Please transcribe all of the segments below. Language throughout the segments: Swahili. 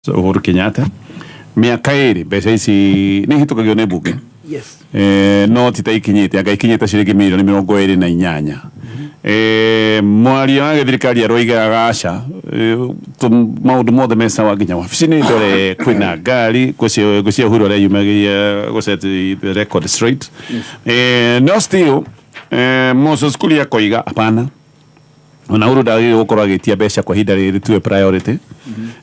Uhuru Kenyatta miaka iri mbeca ici ni hitukagio ni mbunge. Yes. No titaikinyite anga ikinyite ciringi milioni 28. Mwaria wa thirikari aroigaga aca maundu mothe mesa wa nginya wabici ni ndore kwina ngari gucia Uhuru aria yumagia guset the record straight. No still Moses Kuria koiga apana ona Uhuru ndagire gukorwo agitia mbeca kwa hinda riri tuwe priority.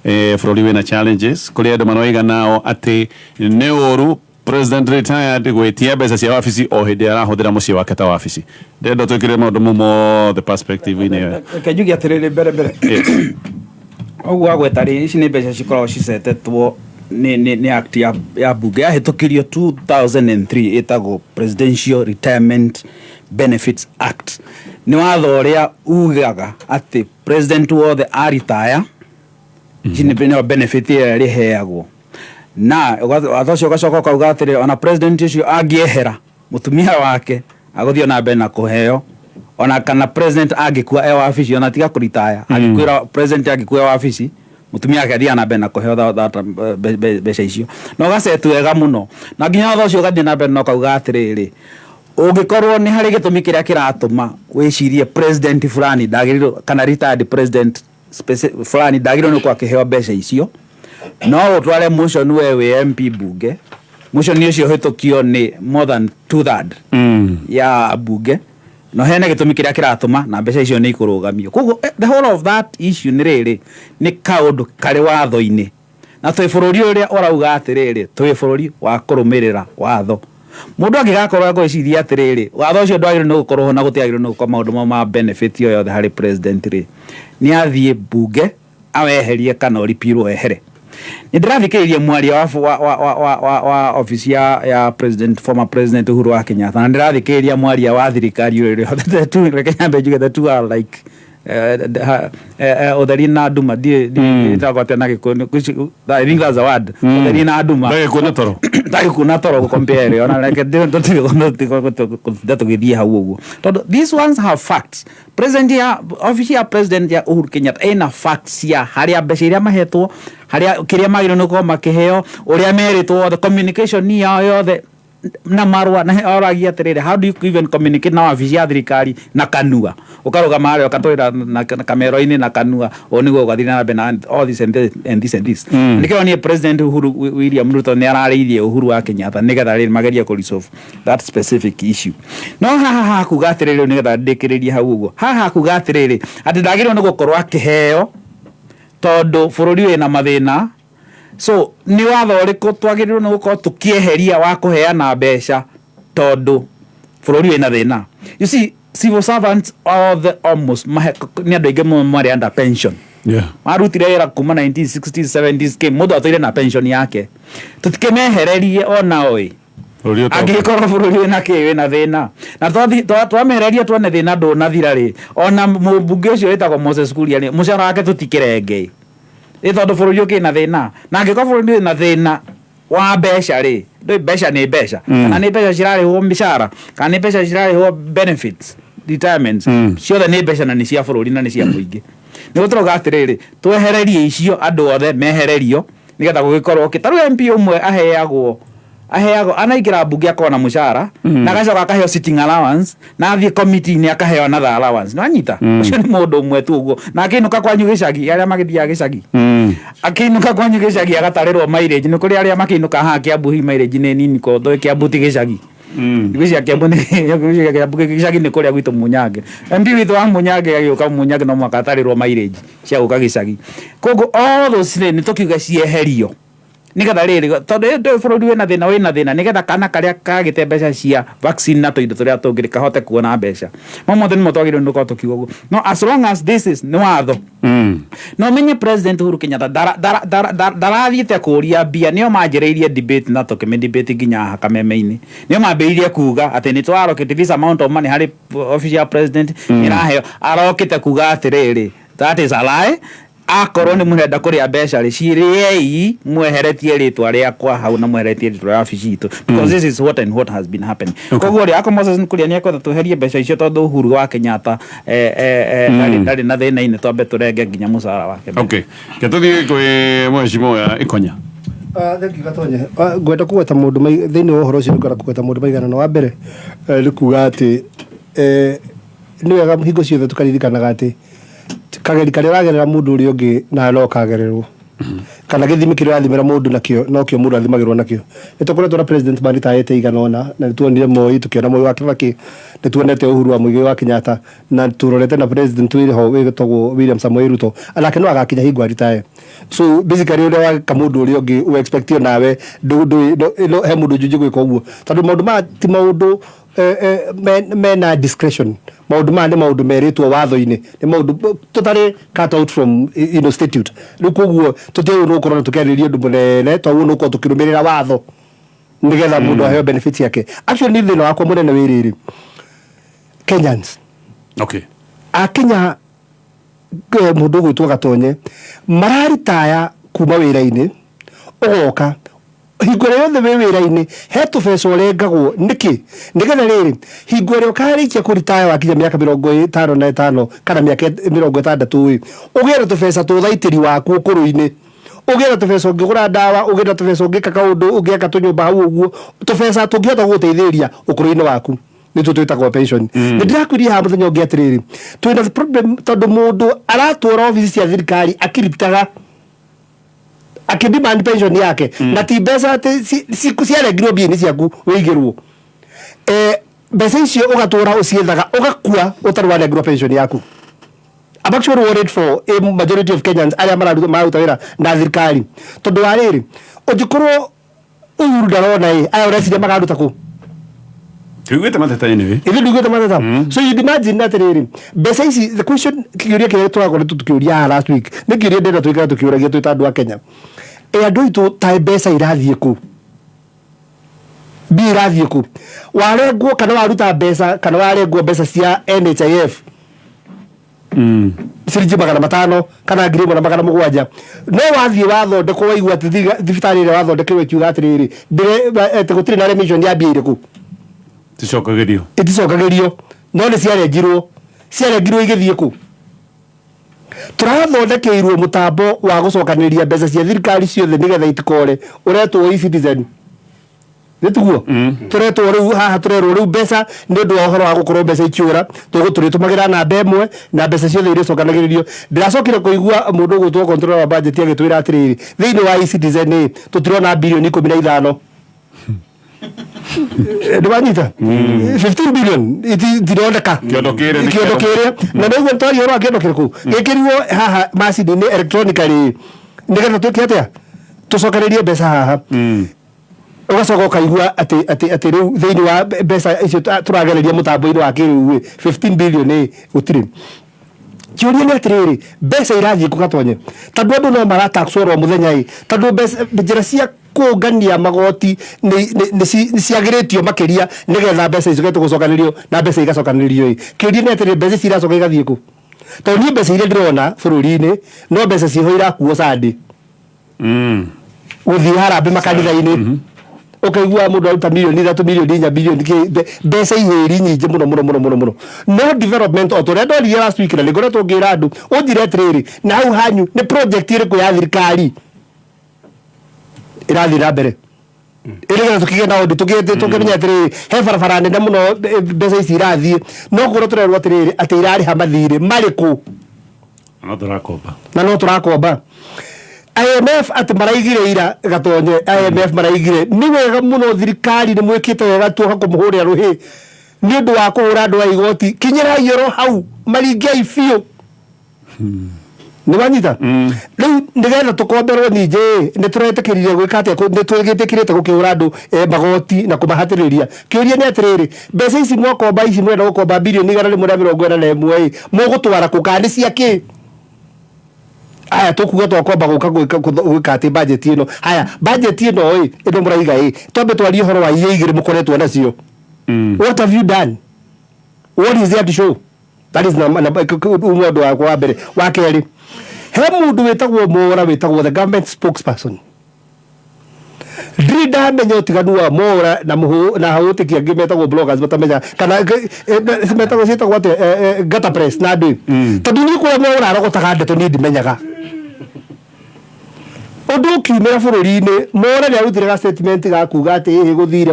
Bũrũri wĩna challenges kuri andu manoiga nao ati ni uru president retired gwetia mbeca cia wabici o hindi arahuthira mucii wake ta wabici. Ndendo twikire maundu mumo the perspective ine kajugi atiriri mbere ogwa gwetari ici ni mbeca cikoragwo cicetetwo ni act ya bunge yahitukirio 2003 itagwo Presidential Retirement Benefits Act. Ni watho uria ugaga ati president wothe a retire jini benefit ya riheagwo na wathocio gacoka kauga atiri ona president ucio angiehera mutumia wake aguthio na mbere na kuheo ona kana president angikua e wabici ona tiga kuritaya angikwira president angikua wabici mutumia wake athia na mbere na kuheo mbeca icio no gacetu wega muno na nginya wathocio gathie na mbere no kauga atiriri ungikorwo ni hari gitumi kiria kiratuma wicirie president fulani ndagiriro kana retired president fulani ndagiriro ni kwa kiheo mbeca icio no utware motion we MP bunge motion icio hitukio ni more than 2/3 ya bunge no hene gitumi kiria kiratuma na mbeca icio ni ikurugamio koguo the whole of that issue ni riri ni kaundu kari watho-ini na twi bururi uria urauga atiriri twi bururi wa kurumirira watho mundu angigakorwo agwiciria atiriri watho ucio ndwagire no gukorwo na gutiagire no gukoma maundu ma benefit yo yothe hari president ri ni athie bunge aweherie kana oripirwo ehere. Nindirathikiriria mwaria wa ofisi ya president former president Uhuru wa Kenyatta na ndirathikiriria mwaria wa thirikari uri tu Kenya bejuge the two are like odari na nduma di tagote na gikoni I think that's a word odari na nduma dai kuna toro compare ona like that githie hau uguo tondu these ones have facts. President ya office ya president ya Uhuru Kenyatta ina facts ya haria mbeca iria mahetwo haria kiria magiro nuko makiheo uria meritwo the communication ni yao yothe na marwa na oragia atiriri how do you even communicate na wabici ya thirikari na kanua ukaruga mari ukatwira na kamera ini na kanua onigo ugathina na bena all this and this nikio ni president Uhuru William Ruto ni ararithie Uhuru wa Kenyatta nigetha ri mageria ku resolve that specific issue no haha kugatiriri nigetha ndikiririe hau uguo haha kugatiriri ati ndagirwo ni gukorwo akiheo tondu bururi wina mathina. So ni watho uriko twagirirwo ni gukorwo tukieheria wa kuheana mbeca tondu bururi wina thina. You see civil servants all the almost ni andu aingi mari under pension. Marutire wira kuma 1960s 70s ke mundu atire na pension yake tutikemehererie ona oi agikorwo bururi wina wina thina na twamehereria tuone thina ndunathira ri ona mbunge ucio witagwo Moses Kuria ni mucara wake tutikirenge tondu bururi ukina thina na angikorwo bururi na thina wa mbeca ri ndoi mbeca ni mbeca kana ni mbeca cirarihwo mishara kana ni mbeca cirarihwo benefits retirements ciothe ni mbeca na ni cia bururi na ni cia muingi ni guturoga atiriri twehererie icio andu othe mehererio nigetha gugikorwo kitaru MP umwe aheagwo anaikira bunge akona mushara na gacoka akaheo sitting allowance na athie committee ni akaheo another allowance no anyita ucio ni mundu umwe tu uguo na akinuka kwanyu gicagi aria magithia gicagi akinuka kwanyu gicagi agatarirwo mileage ni kuri aria makinuka ha Kiambu hi mileage ni nini ko ndo Kiambu ti gicagi gicagi Kiambu ni gicagi ni kuri gwitu Munyange MP witu wa Munyange agioka Munyange no mwakatarirwo mileage cia guka gicagi kogo all those ni tukiuga cieherio nigetha riri tondu ndo bururi wina thina nigetha kana karia kagite mbeca cia vaccine na toindo turia tungiri kahote kuona mbeca mamothe ni motwagire nduko tukiuga uguo no as long as this is ni watho no menye president Uhuru Kenyatta darathiite kuria bia nio manjiriirie debate na tukime debate nginya hakameme-ini nio mambiririe kuga ati ni twarokete this amount of money hari official president iraheo arokite kuga atiriri that is a lie akorwo ni murenda kuria mbeca ri ciriei mweheretie ritwa riakwa hau na mweheretie ritwa ria wabici itu, because this is what has been happening. Koguo ri ako Moses Kuria ni akwenda tweherie mbeca icio tondu Uhuru wa Kenyatta ndari na thina ini twambe turenge nginya mucara wake. Okay, ketuthie kwi mheshimiwa Ikonya. Thank you Gatonye. Gwenda kuweta mundu thiini wa uhoro ucio ngora kuweta mundu maigana no wa mbere ni kuga ati ni wega hingo ciothe tukaririkanaga ati kageri karia ragerera mundu uri ungi na no kagererwo kana githimi kiria athimira mundu nakio no kio mundu athimagirwo nakio. Nitukoretwo na president maritaete iganona na nituonire Moi tukiona Moi wa Kibaki, nituonete Uhuru wa Muigai wa Kenyatta na turorete na president wiriho wigitagwo William Samoei Ruto alake no agakinya hingo aritae. So basically ule wa kamundu uri ungi we expect yo nawe no he mundu juju gwika uguo tondu maundu ma ti maundu mena discretion. Maundu ma ni maundu meritwo watho-ini ni maundu totally cut out from statute. Riu koguo tutiu no korona tukeriria undu munene twaguo no ko tukirumirira watho nigetha mundu aheo benefits yake. Actually ni thina wakwa munene wiriri Kenyans. Okay. Akenya mundu gwitwo Gatonye mararitaya kuma wira-ini ogoka hingo yothe we wira-ini he tubeca urengagwo niki nigetha riri hingo ria ukarikia kuritaya wakinya miaka 55 kana miaka 60 ugira tubeca tuthaitiri waku ukuru-ini ugira tubeca ungigura ndawa ugira tubeca ungika kaundu ungiaka tunyumba hau uguo tubeca tungihota guteithiria ukuru-ini waku nitu twitagwo pension. Ndirakwiri ha muthenya ungi atiriri twina problem tondu mundu aratwara office cia thirikari akiriptaga akidemand pension yake na ti mbeca ati ciarengirwo mbia-ini ciaku wigirwo mbeca icio ugatwara uciethaga ugakua utari warengirwo pension yaku. I'm actually worried for a majority of Kenyans aria mararuta wira na thirikari tondu wa riri ungikorwo Uhuru ndarona aya ureciria magaruta ku Tuigwete mateta anyway. If you do get mateta. So you imagine that really. Besides the question kiuria kile twagora tukiuria last week. Ni kiuria ndenda twikara tukiuragia twita andu a Kenya. Andu itu tai mbeca irathie ku. Bi irathie ku. Warengwo kana waruta mbeca kana warengwo mbeca cia NHIF. Ciringi 500 kana ngiri 700 no wathie wathondekwo waigua ati thibitari ire wathondekerwo kiuga atiriri ndire gutiri na remission ya mbia iriku iticokagerio no ni ciarengirwo igithie ku. Turathondekeirwo mutambo wa gucokaniria mbeca cia thirikari ciothe nigetha itikore uretwo e-Citizen nituguo turetwo riu haha turerwo riu mbeca ni undu wa uhoro wa gukorwo mbeca ikiura tuguturitumagirira namba imwe na mbeca ciothe iricokanagiririo. Ndiracokire kuigua mundu gutwo controller wa budget agitwira atiriri thiini wa e-Citizen tutirona bilioni 15 Ndibanyita 15 billion itironeka kiondokere na niguo ntwari oro akiondokere ku gikiriwo haha macini ni electronically nigetha twiki atia tucokanirie mbeca haha ugacoka ukaigua ati riu thiini wa mbeca icio turagereria mutambo-ini wa kiriu 15 billion gutiri. Kiuria ni atiriri mbeca irathie ku Gatonye tondu andu no marataxwo ro muthenya tondu njira cia kungania magoti ni ciagiritio makiria nigetha mbeca icio tugucokanirio na mbeca igacokanirio. Kiuria ni atiriri mbeca ciracoka igathie ku tondu ni mbeca iria ndirona bururi-ini no mbeca ciho irakuo sadi guthie harambe makanitha-ini ukaigua mundu aruta milioni 3 milioni 4 bilioni mbeca ihiri nyingi muno no development authority ndorire last week na nigoretwo ngira andu unjire atiriri na hau hanyu ni project iriku ya thirikari irathi na mbere irigetha tukigenda undu tukimenya atiriri he barabara nene muno mbeca ici irathie no ngorwo turerwo atiriri ati irariha mathiri mariku na no turakomba. IMF ati maraigire ira Gatonye IMF maraigire ni wega muno thirikari ni mwikite wega tu hakumuhuria ruhi ni undu wa kuhura andu a igoti kinyira yoro hau maringia ifio ni wanyita riu nigetha tukomberwo ninje ni turetikirire gwika atia ni twigitikirite gukihura andu magoti na kumahatiriria. Kiuria ni atiriri mbeca ici mwakomba ici mwenda gukomba bilioni 141 mugutwara kukani cia ki aya tukuga twakomba gwika ati budget ino aya budget ino ino muraiga twambe twari horo wa igire mukoretwo nacio. What have you done? What is there to show? That is umwe ndo wa mbere wa keri he mundu wetagwo Mwaura wetagwo the government spokesperson Drida menyo tiganu wa Mwaura na hauti kiangi metagwo bloggers batamenya kana metagwo cietagwo ate Gata Press na ndu tondu ni kwa Mwaura arogotaga ndeto ni ndimenyaga Odo kiumira bururi-ini Mwaura ni arutire ga statement ga kuga ati guthire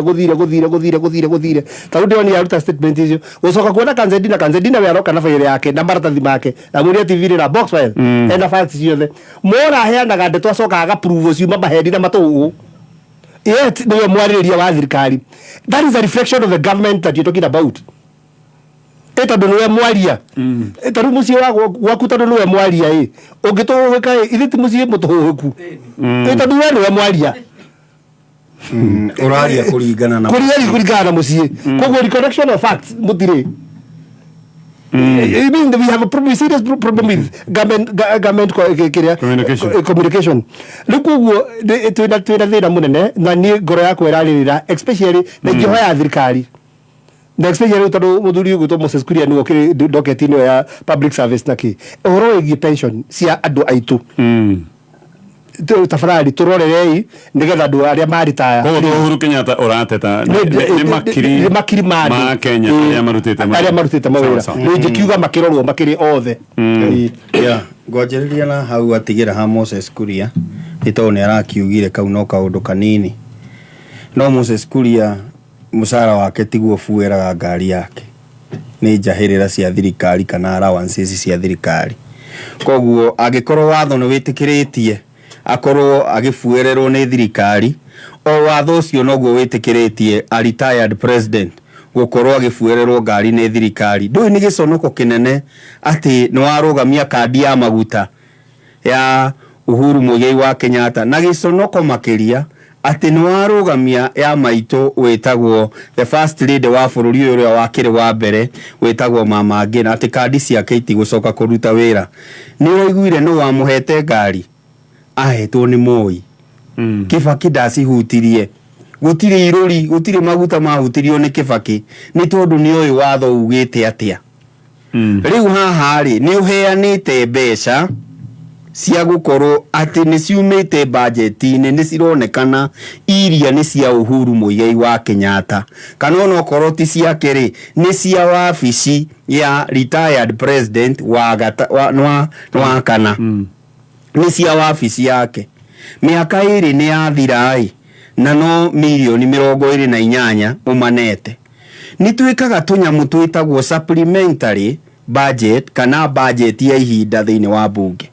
tondu ndioni aruta statement icio ucoka kuona Kanzedina we aroka na file yake na maratathi make na muria TV na box file ena facts ciothe Mwaura aheanaga ndeto acoka agaprove ciuma mahedi na matu yet niwe mwaririria wa thirikari. That is a reflection of the government that you're talking about. Eta niwe mwaria eta mucie waku tondu niwe mwaria ungituhika ithiti mucie mutuhuku eta niwe mwaria uraria kuringana na mucie koguo reconnection of facts mutire. I mean, we have a serious problem with government communication. Look, twina thina munene na ni ngoro yakwa iraririra especially na ngihoya thirikari na especially tondu muthuri ugu to Moses Kuria ni okire docket ino ya public service naki uhoro wigi pension cia andu aitu tafadhali turorerei nigetha andu aria maritaya Uhuru Kenyatta urateta ni makiri ma Kenya aria marutite mawira ni ngiuga makirorwo makiri othe ngwanjiriria na hau atigira ha Moses Kuria itone arakiugire kau no kaundu kanini no Moses Kuria musara wake tiguo fueraga ngari yake ni njahirira cia thirikari kana allowances cia thirikari koguo agikorwo watho no witikiritie akorwo agifuererwo ni thirikari o watho ucio noguo witikiritie a retired president gukorwo agifuererwo ngari ni thirikari ndui ni giconoko kinene ati no arugamia kandi ya maguta ya Uhuru Muigai wa Kenyatta na giconoko makiria ati no arugamia ya maito wetagwo the first lady wa bururi uria wakire wa mbere wetagwo Mama Ngina ati kandi ciake itigucoka kuruta wira ni oiguire no wamuhete ngari ahetwo ni Moi Kibaki ndacihutirie gutire iruri gutire maguta mahutirio ni Kibaki ni tondu ni oyu watho ugite atia riu haha ri ni uheanite mbeca cia gukorwo ati ni ciumite budget-ini ni cironekana iria ni cia Uhuru Muigai wa Kenyatta kana no korwo ti ciake ri ni cia wabici ya retired president wa kana ni cia wabici yake miaka iri ni athirai na no milioni 28 umanete ni twikaga tunyamu twitagwo supplementary budget kana budget ya ihinda thiini wa bunge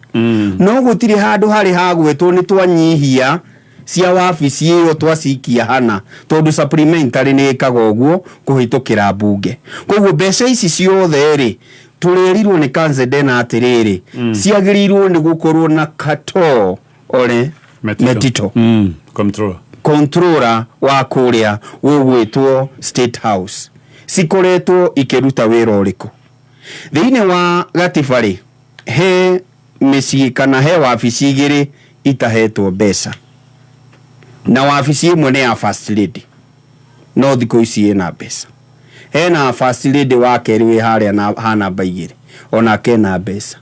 no gutiri handu hari hagwetwo ni twanyihia cia wabici iyo twacikia hana tondu supplementary ni ikaga uguo kuhitukira bunge koguo mbeca ici ciothe ri turerirwo ni Kanzedena atiriri ciagirirwo ni gukorwo na kato ore Metito controller wa kuria ugwitwo State House sikoretwo ikiruta wira uriku thiini wa gatibari he meci kana he wabici igiri itahetwo mbeca na wabici imwe ni ya first lady no thiko ici ina mbeca hena first lady wa keri wi haria na hana baigire ona kena mbeca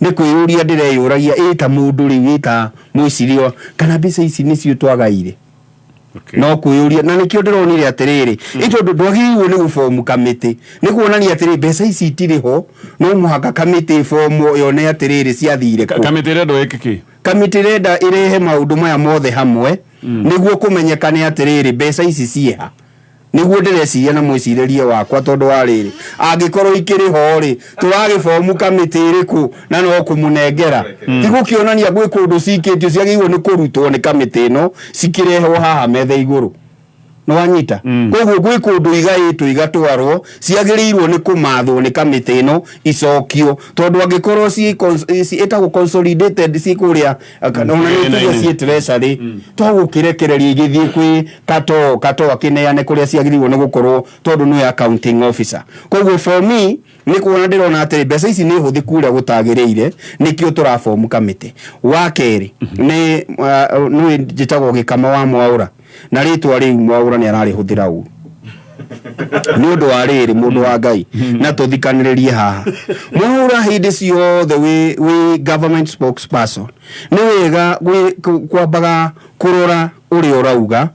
ni kwiyuria ndireyuragia ita mundu ri ita mwicirio kana mbeca ici nicio twagaire no kwiyuria na nikio ndironire atiriri ito ndwagiriwo ni gufomu kamiti ni kuonania atiriri mbeca ici itiriho no muhaka kamiti fomu yone atiriri ciathire ku kamiti rendo ikiki kamiti renda irehe maundu maya mothe hamwe niguo kumenyekane atiriri mbeca ici cieha niguo ndireciria na mwiciririe wakwa tondu wa riri angikorwo ikiriho ri turagifomu kamiti iriku na no kumunengera tigukionania gwi kundu cikitio ciagirwo ni kurutwo ni kamiti no cikirehwo haha methe iguru no wanyita koguo gwi kundu igaitwo igatwarwo ciagirirwo ni kumathwo ni kamiti no icokio tondu angikorwo ci etagwo consolidated cikuria kana ni ci treasury twagukirekereria igithie kwi kato akineane kuria ciagirirwo ni gukorwo tondu ni accounting officer koguo for me ni kuona ndirona ati mbeca ici ni huthi kuria gutagiriire nikio turafomu kamiti wa keri ni njitagwo Gikama wa Mwaura na ritwa riu Mwaura ni arari huthira u ni undu wa riri mundu wa Ngai na tuthikaniririe haha Mwaura hindi ciothe we government spokesperson ni wega kwambaga kurora uri urauga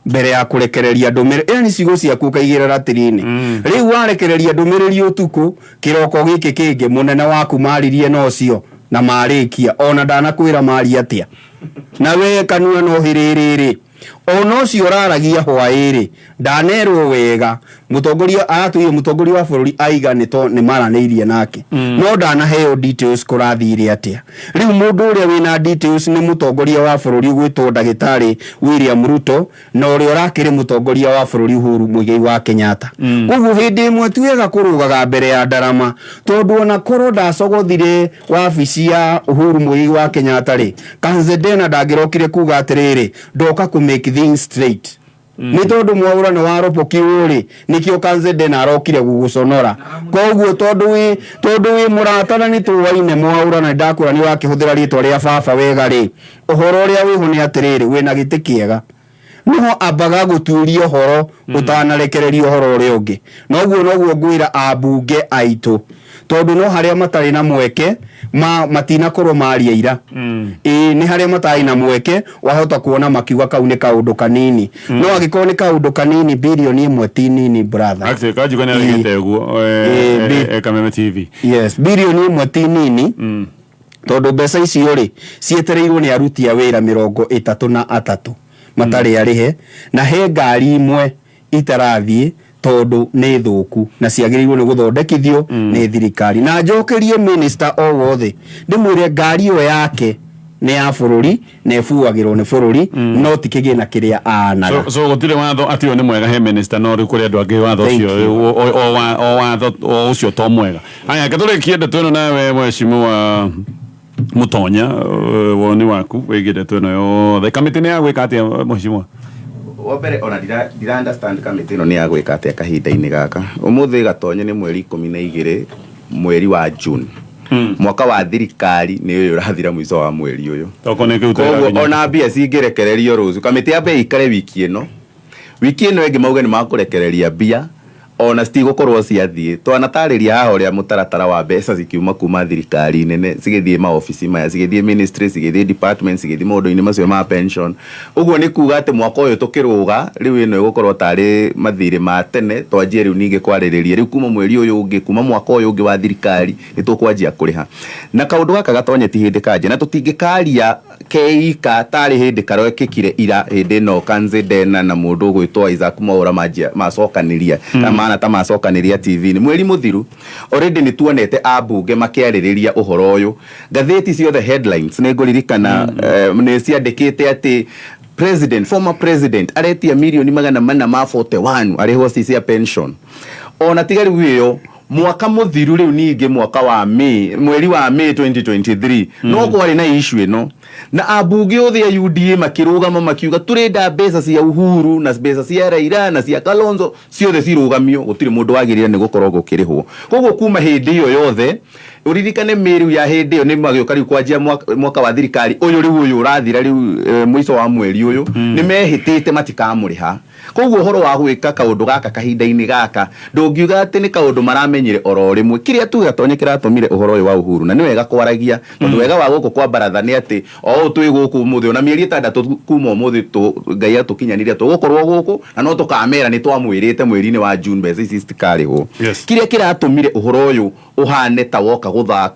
mbere ya kurekereria ndumire eni cigo ciaku kaigera ratirini riu warekereria ndumiriri utuku kiroko giki kingi munene waku maririe nocio na marikia ona ndanakwira mari atia na we kanua no hiririri ono cio raragia hwairi ndanerwo wega mutongoria atuye mutongoria wa bururi aiga ni maraneirie nake no ndanaheo details kurathire atia riu mundu uria wina details ni mutongoria wa bururi gwitwo Ndagitari William Ruto na uria urakire mutongoria wa bururi Uhuru Muigai wa Kenyatta koguo hindi imwe tuwega kurugaga mbere ya ndarama tondu ona koro ndacogothire wabici ya Uhuru Muigai wa Kenyatta ri Kanzedena ndangirokire kuga atiriri ndoka ku make things straight ni tondu Mwaura ni waropokiwo ri nikio Kanzedena arokire guguconora koguo tondu wi muratana ni tuwaine Mwaura na ndakura ni wakihuthira ritwa ria baba wega ri uhoro uria wiho ni atiriri wina giti kiega niho ambaga guturia uhoro utanarekereria uhoro uria ungi noguo ngwira abunge aitu tondu no haria matari na mweke matina korwo maria ira ni haria matari na mweke wahota kuona makiuga kau ni kaundu kanini no agikoo ni kaundu kanini bilioni 1 tinini brother actually kajuga ni agite guo Kameme TV yes bilioni 1 tinini tondu mbeca icio ri cietereirwo ni aruti a wira 33 matari arihe na he ngari imwe itarathie tondu ni thuku na ciagiriirwo ni guthondekithio ni thirikari na njokerie minister o wothe ndimwire ngari yo yake ni ya bururi na efuagirwo ni bururi no tikigina kiria anaga so gutire watho atio ni mwega he minister no ri kuri andu angi watho cio o watho o ucio to mwega aya katore kiende tweno nawe mheshimiwa Mutonya woni waku wegire tweno yo kamiti ni agwika atia mheshimiwa wabere ona dira understand kamiti no ni agwika atia kahinda-ini gaka umuthi Gatonye ni mweri 12 mweri wa June mwaka wa thirikari ni uyu urathira mwico wa mweri uyu ona mbia cingirekererio ruzu kamiti ya bei ikare wiki ino engi mauga ni makurekereria mbia ona citigukorwo ciathie twanatariria haha uria mutaratara wa mbeca cikiuma kuma thirikari nene cigithie ma office maya cigithie ministry cigithie department cigithie maundu-ini macio ma pension uguo ni kuga ati mwaka uyu tukiruga riu ino igukorwo tari mathiri ma tene twanjie riu ninge kwaririria riu kuma mweri uyu ungi kuma mwaka uyu ungi wa thirikari ni tukwanjia kuriha na kaundu gaka Gatonye ti hindi kanje na tutingikaria keika tari hindi karokekire ira hindi no Kanzedena na mundu gwitwa Isaac Mwaura macokaniria mana ta macokaniria TV ni mweri muthiru already ni tuonete abunge makiaririria uhoro uyu gatheti ciothe headlines ni nguririkana ni ciandikite ati former president aretia milioni 441 ariho cia pension ona tigari wiyo mwaka muthiru riu ninge mwaka wa mweri wa May 2023 no kwari na issue ino na abunge othe ya UDA makirugama makiuga turenda mbeca cia Uhuru na mbeca cia Raila na cia Kalonzo ciothe cirugamio gutire mundu wagirira ni gukorwo gukirihwo koguo kuma hindi iyo yothe uririkane meriu ya hindi iyo ni magioka riu kwanjia mwaka wa thirikari uyu urathira riu mwico wa mweri uyu ni mehitite matikamuriha koguo uhoro wa gwika kaundu gaka kahinda-ini gaka ndungiuga ati ni kaundu maramenyire oro rimwe kiria tu Gatonye kiratumire uhoro uyu wa Uhuru na ni wega kwaragia tondu wega wa guku kwa baratha ni ati o twi guku muthi ona mieri 6 kuma muthi Ngai atukinyaniria tugukorwo guku na no tukamera ni twamwirite mweri-ini wa June mbeca ici citikarihwo kiria kiratumire uhoro uyu uhane ta woka gutha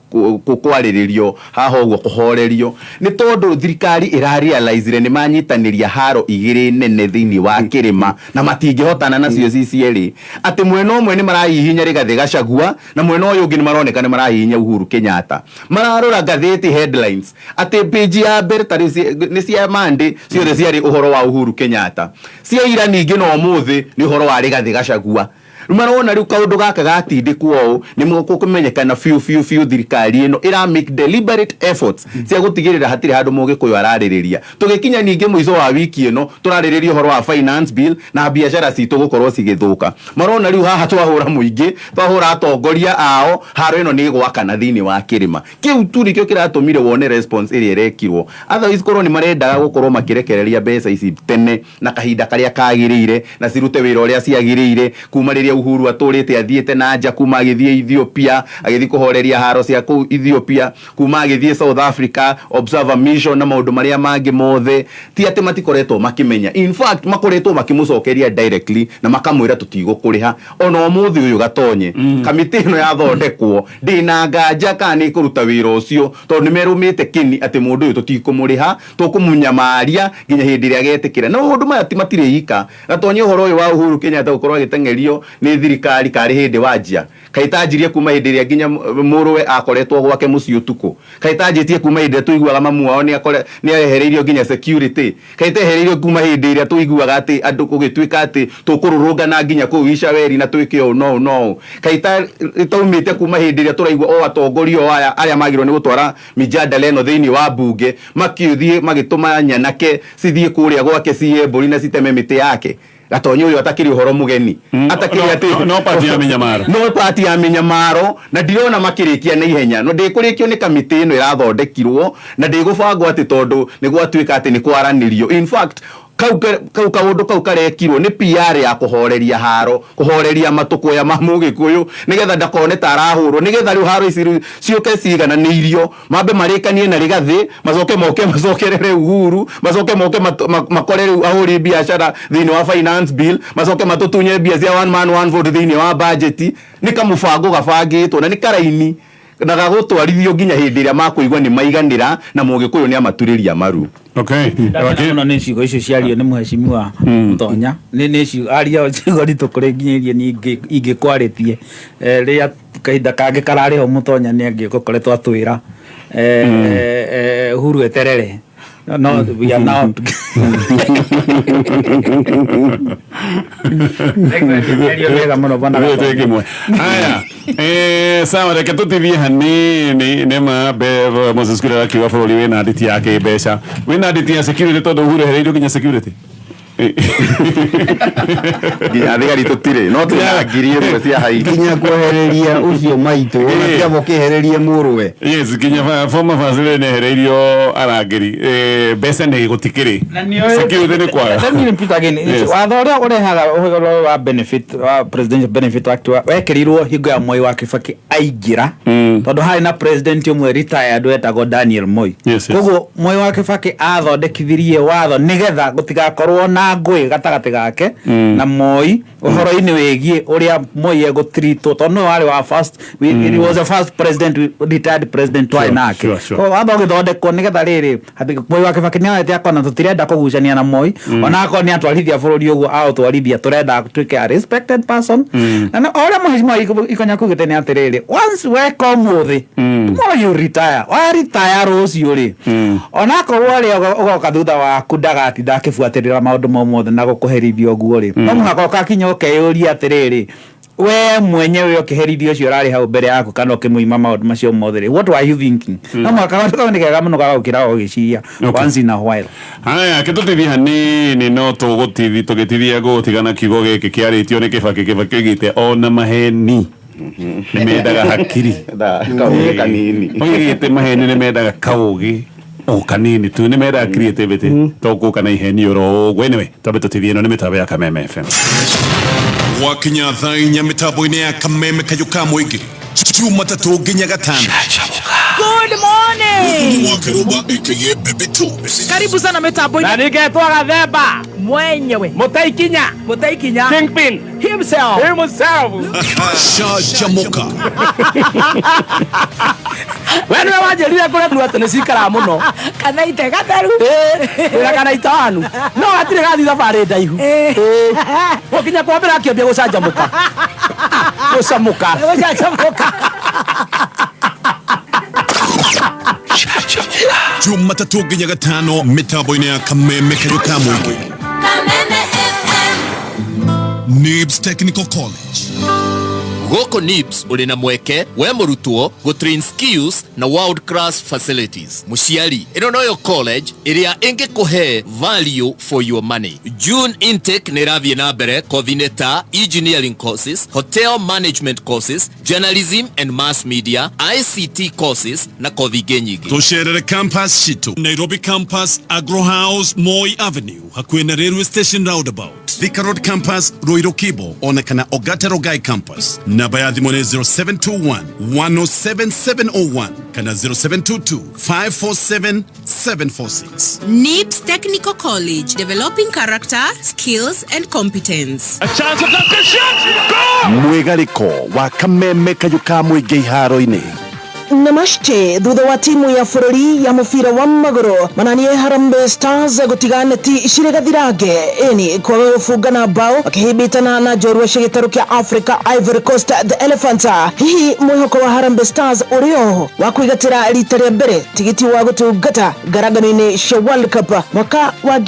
kwariririo haha uguo kuhorerio ni tondu thirikari irarealize ni manyitaniria haro igiri nene thiini wa kirima na matingihotana nacio cicieri ati mwena umwe ni marahihinya Rigathi Gachagua na mwena uyu ungi ni maroneka ni marahihinya Uhuru Kenyatta mararora gatheti headlines ati page ya mbere tari ni cia Monday ciothe ciari uhoro wa Uhuru Kenyatta cia ira ningi no muthi ni uhoro wa Rigathi Gachagua marona riu kaundu gaka gatindikwo ni mukumenyekana fiu thirikari ino ira make deliberate efforts cia gutigirira hatiri handu mugikuyu araririria tugikinya ningi muico wa wiki ino turaririria horo wa finance bill na biashara citu gukorwo cigithuka marona riu haha twahura muingi twahura atongoria ao haro ino ni gwakana thini wa kirima kiu turi kio kiratumire wone response iri irekirwo otherwise korwo ni marendaga gukorwo makirekereria mbeca ici tene na kahinda karia kagirire na cirute wira uria ciagirire kuma riria Uhuru aturite athiete na nja kuma agithie Ethiopia agithi kuhoreria haro cia ku Ethiopia kuma agithie South Africa observer mission na maundu maria mangi mothe ti ati matikoretwo makimenya in fact makoretwo makimucokeria directly na makamwira tutigukuriha ona umuthi uyu gatonye kamiti ino yathondekwo ndina nganja kana ikuruta wira ucio tondu nimerumite kini ati mundu uyu tutikumuriha tukumunyamaria nginya hindi ria getikira no mundu maya timatirika gatonye uhoro uyu wa Uhuru Kenyatta gukorwo agitengerio ni thirikari kari hindi wajia kaitanjirie kuma hindi ria nginya muruwe akoretwo gwake muci utuku kaitanjitie kuma hindi tuiguaga mamu wao ni ahereirio nginya security kaitehereirio kuma hindi ria tuiguaga ati andu kugituika ati tukururungana nginya ku Ishaweri na tuike no kaita itaumite kuma hindi ria turaigua o atongorio aya aria magirwo ni gutwara mijadala eno thiini wa bunge makiuthie magituma nyanake cithie kuria gwake cie mburi na citeme miti yake gatonye uyu atakiri uhoro mugeni atakiri ati no party ya minyamaro na ndirona makirikia na ihenya no ndikurikio ni kamiti ino irathondekirwo na ndigubangwo ati tondu ni gwatuika ati ni kwaranirio in fact kau kaundu kau karekirwo ni PR ya kuhoreria haro kuhoreria matuko ya mamugikuyu nigetha ndakone tarahurwo nigetha riu haro ici cioke cigana ni irio mambe marikanie na rigathi macokerere Uhuru macoke moke makorere ahuri biashara thini wa finance bill macoke matutunye bia cia one man one vote thini wa budget ni kamubango gabangitwo na ni karaini na gagutwarithio nginya hindi ria makuigwa ni maiganira na mugikuyu ni amaturiria maru. Okay. No ni cigo icio ciario ni muheshimiwa Mutonya ni cigo aria cigo ritukure nginyirie ni ingikwaritie ria kahinda kange karari ho Mutonya ni angikokoretwo atwira Uhuru eterere no we are now haya sawa reke tutithie hanini nema be Moses Kuria akiwa bũrũri wina nditi yake mbeca wina nditi ya security tondu Uhuru ehereirio nginya security nginya thigari tutire no tuyagirie mwe cia haiti nginya kwehereria ucio maitu ona kiabo kihererie muruwe yes nginya former president ehereirio arangiri mbeca ni gutikiri security ni kwaga let me repeat again wathoria urehaga uhoro wa benefit wa presidential benefit act wekirirwo hingo ya Moi wa Kibaki aingira tondu hari na president umwe retired wetagwo Daniel Moi koguo Moi wa Kibaki athondekithirie watho nigetha gutigakorwo na ngui gatagati gake na Moi uhoro-ini wigie uria Moi egutreatwo tondu wari wa first it was the first president retired president twi nake watho githondekwo nigetha riri Moi wa Kibaki ni aete akona tutirenda kugucania na Moi ona akoni atwarithia bururi uguo autwarithia turenda tuike a respected person na oria muheshimiwa ikonya kugite ni atiriri once we come with tomorrow you retire wa retire rucio ri ona korwo ri ugoka thutha wa kudagati ndakibuatirira maundu mothe na gukuherithio guo ri no muhaka kakinya ukeyuria atiriri we mwenyewe ukiherithio cio rari hau mbere yaku kana ukimuima maundu macio mothe ri what were you thinking no muhaka watu ni kega muno gagukira ugiciria once in a while haya kitutithia hanini no tugitithia gutigana kiugo giki kiaritio ni Kibaki gite ona maheni ni mendaga hakiri kauge kanini oigite maheni ni mendaga kauge o kanini tu ni mendaga creativity toko kana iheni oro anyway tabe tutithie no ni mitabe ya Kameme FM wakinya thainya mitaboine ya Kameme kayuka mwigi Jumatatu nginya Gatano. Good morning. Wakiruba aka Baby Two. Karibu sana mitaboine. Na nigetwa Gathemba Mwenyewe Mutaikinya Kingpin himself Shajamoka. Wenu wajerire kure ndu atene cikara muno kana ite gatheru wira kana itanu no atire gathi thabari ndaihu ukinya kwambira akiambia gucanjamuka Jumatatu nginya Gatano mitaboine ya Kameme kayuka mwigi. Kameme FM. NIBS Technical College. Goko NIBS ulina mweke we murutwo go train skills na world class facilities. Mushiali ino noyo college iria inge kuhe value for your money. June intake neravie na bere coordinator engineering courses, hotel management courses, journalism and mass media, ICT courses na kothi genyigi. Tosherere campus Shito, Nairobi campus, Agro House, Moi Avenue, hakuena railway station roundabout. Thika Road campus, Roiro Kibo, onekana Ogata Rogai campus. Namba ya dhimone 0721 107 701 kana 0722 547 746. NIBS Technical College, developing character, skills and competence. A chance of the shot! Goal! Mwegaliko wa Kameme Kayuka Mwige iharo-ini. Namaste, thutha wa timu ya bururi ya mubira wa maguru mananie Harambee Stars gutigana ti Ishire Gathirange eni kwa gufungana bao akihibitana na jorua cia gitaru kia Africa Ivory Coast the Elephants. Hihi mwihoko wa Harambee Stars urioho wa kwigatira rita ria mbere tigiti wa gutungata ngaragano-ini cia World Cup mwaka wa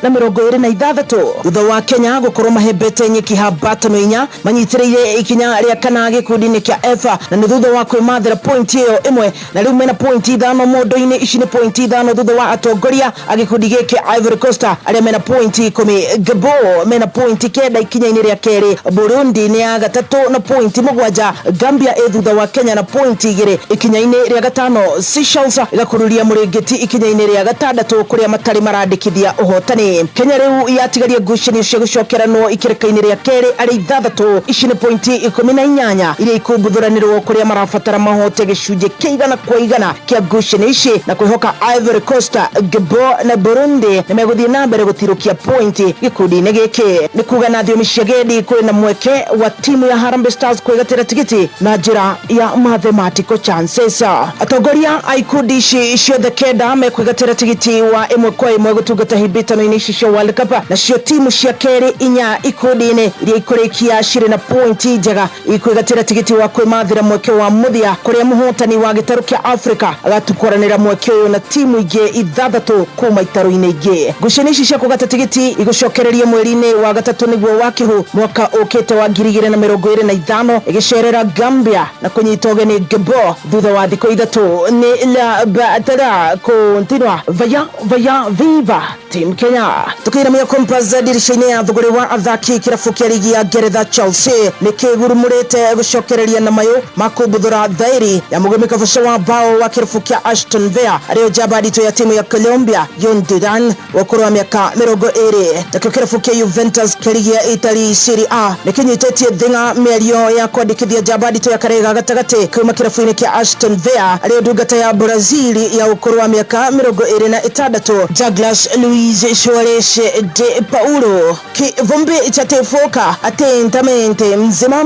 2026 thutha wa Kenya gukorwo mahembete nyeki habatano inya manyitiriire ikinya ria kana gikundi-ini kia F na ni thutha wa kwimathira point hiyo imwe na riu mena point 5 mondo-ini ici ni point 5 thutha wa atongoria agikundi giki Ivory Coast aria mena point 10, Gabon mena point 9 ikinya-ini ria keri, Burundi ni ya gatatu na point 7, Gambia thutha wa Kenya na point 2 ikinya-ini ria gatano, Seychelles igakururia muringiti ikinya-ini ria gatandatu kuria matari marandikithia uhotani. Kenya riu yatigaria ngucanio cia gucokeranwo ikireka-ini ria keri ari 6 ici ni point 18 iria ikumbuthuranirwo kuria marabatara mahote gicunje kiigana kwa igana kia ngucanio ici na kwihoka Ivory Coast, Gabon na Burundi ni meguthie na mbere gutirukia point gikundi-ini giki. Ni kuga na thiomi cia gedi kwina mweke wa timu ya Harambee Stars kwigatira tigiti na njira ya mathematical chances. Atongoria a ikundi ici ciothe kenda mekwigatira tigiti wa imwe kwa imwe gutungata hibitano-ini ici cia World Cup na cio timu cia keri inya ikundi-ini iria ikurikia ciri na point njega ikwigatira tigiti wa kwimathira mweke wa muthia kuria muhotani wa gitaru kia Africa agatukoranira mweke uyu na timu ingi 6 kuma itaru-ini ingi. Ngucanio ici cia kugata tigiti igucokererie mweri-ini wa gatatu niguo wa kihu mwaka ukite wa 2025 igicerera Gambia na kunyita ugeni Gabon thutha wa thikũ 3 ni la batara continua vaya viva team Kenya. Tukiramia Compass dirisha-ini ya thuguri wa athaki kirabu kia ligi ya Ngeretha Chelsea ni kigurumurite gucokereria na mayo makubuthura thairi ya mugemi kabusha wa bao wa kirabu kia Aston Villa ario jabadito ya timu ya Colombia Yondiran wakuru wa miaka 20 takio kirabu kia Juventus kia ligi ya Italy Serie A ni kinyitetie thinga mĩario ya kwandikithia jabadito ya karega gatagati kuma kirabu-ini kia Aston Villa ario ndungata ya Brazil ya ukuru wa miaka 26 Douglas Luiz Suarez de Paulo kivumbi cha tefoka atentamente mzima